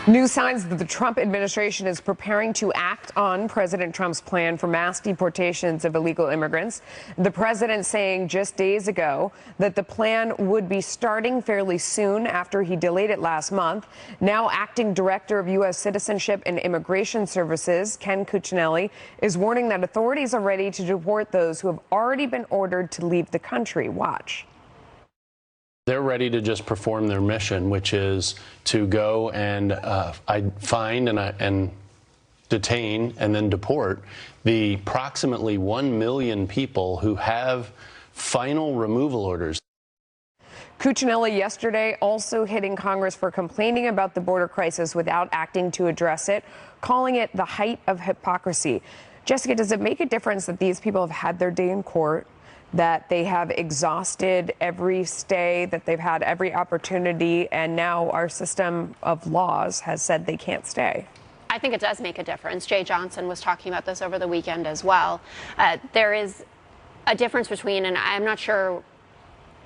New signs that the Trump administration is preparing to act on President Trump's plan for mass deportations of illegal immigrants. The president saying just days ago that the plan would be starting fairly soon after he delayed it last month. Now, acting director of U.S. Citizenship and Immigration Services, Ken Cuccinelli, is warning that authorities are ready to deport those who have already been ordered to leave the country. Watch. They're ready to just perform their mission, which is to go and find and detain and then deport the approximately 1 million people who have final removal orders. Cuccinelli yesterday also hitting Congress for complaining about the border crisis without acting to address it, calling it the height of hypocrisy. Jessica, does it make a difference that these people have had their day in court, that they have exhausted every stay, that they've had every opportunity, and now our system of laws has said they can't stay? I think it does make a difference. Jay Johnson was talking about this over the weekend as well. There is a difference between, and I'm not sure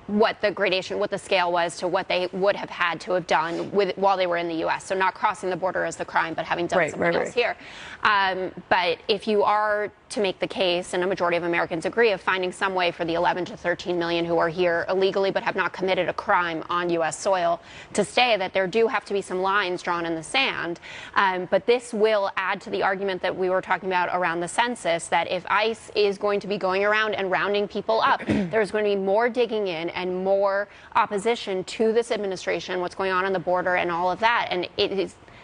what the gradation, what the scale was to what they would have had to have done while they were in the U.S. So not crossing the border is the crime, but having done something else here. But if you are to make the case, and a majority of Americans agree, of finding some way for the 11 to 13 million who are here illegally but have not committed a crime on U.S. soil to stay, that there do have to be some lines drawn in the sand. But this will add to the argument that we were talking about around the census, that if ICE is going to be going around and rounding people up, there's going to be more digging in and more opposition to this administration, what's going on the border and all of that. And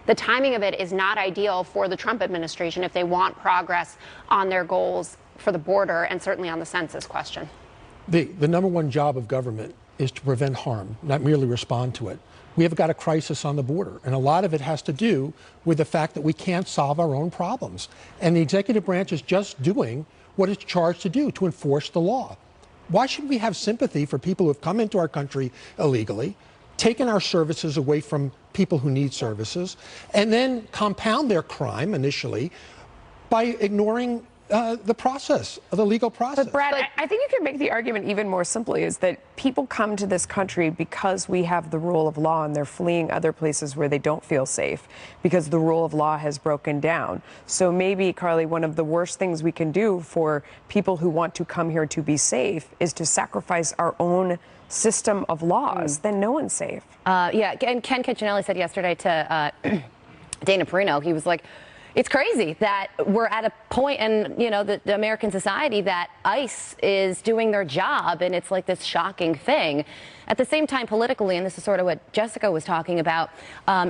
the timing of it is not ideal for the Trump administration if they want progress on their goals for the border and certainly on the census question. The number one job of government is to prevent harm, not merely respond to it. We have got a crisis on the border, and a lot of it has to do with the fact that we can't solve our own problems. And the executive branch is just doing what it's charged to do, to enforce the law. Why should we have sympathy for people who have come into our country illegally, taken our services away from people who need services, and then compound their crime initially by ignoring the process, the legal process? But Brad, I think you can make the argument even more simply, is that people come to this country because we have the rule of law, and they're fleeing other places where they don't feel safe because the rule of law has broken down. So maybe, Carly, one of the worst things we can do for people who want to come here to be safe is to sacrifice our own system of laws. Then no one's safe. Yeah, and Ken Cuccinelli said yesterday to Dana Perino, he was like, it's crazy that we're at a point in, the American society that ICE is doing their job, and it's like this shocking thing. At the same time, politically, and this is sort of what Jessica was talking about,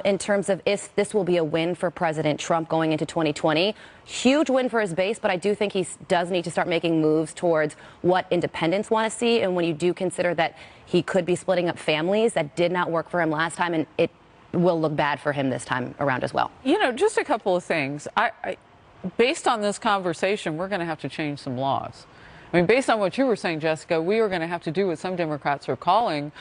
in terms of if this will be a win for President Trump going into 2020, huge win for his base, but I do think he does need to start making moves towards what independents want to see. And when you do consider that he could be splitting up families, that did not work for him last time, and it will look bad for him this time around as well. Just a couple of things. Based on this conversation, we're going to have to change some laws. I mean, based on what you were saying, Jessica, we are going to have to do what some Democrats are calling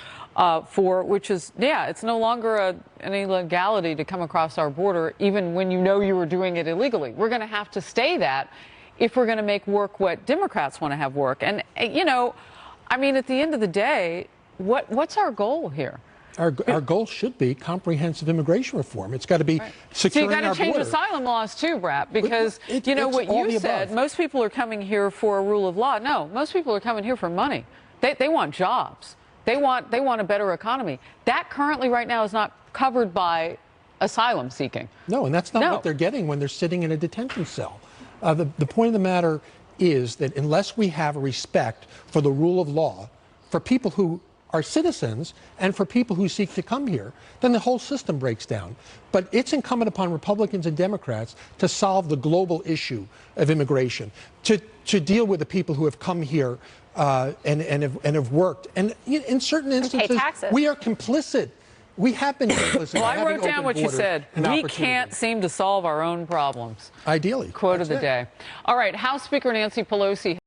for, which is, it's no longer an illegality to come across our border, even when you know you were doing it illegally. We're going to have to stay that if we're going to make work what Democrats want to have work. And, at the end of the day, what's our goal here? Our goal should be comprehensive immigration reform. It's got to be securing our border. So you got to change asylum laws too, Brad, because what you said, most people are coming here for a rule of law. No, most people are coming here for money. They want jobs. They want a better economy. That currently right now is not covered by asylum seeking. No, and that's not what they're getting when they're sitting in a detention cell. The point of the matter is that unless we have a respect for the rule of law, for people who are citizens and for people who seek to come here, then the whole system breaks down. But it's incumbent upon Republicans and Democrats to solve the global issue of immigration, to deal with the people who have come here and have worked. And in certain instances, we are complicit. We have been complicit. Well, I wrote down what you said. We can't seem to solve our own problems. Ideally. Quote of the day. All right, House Speaker Nancy Pelosi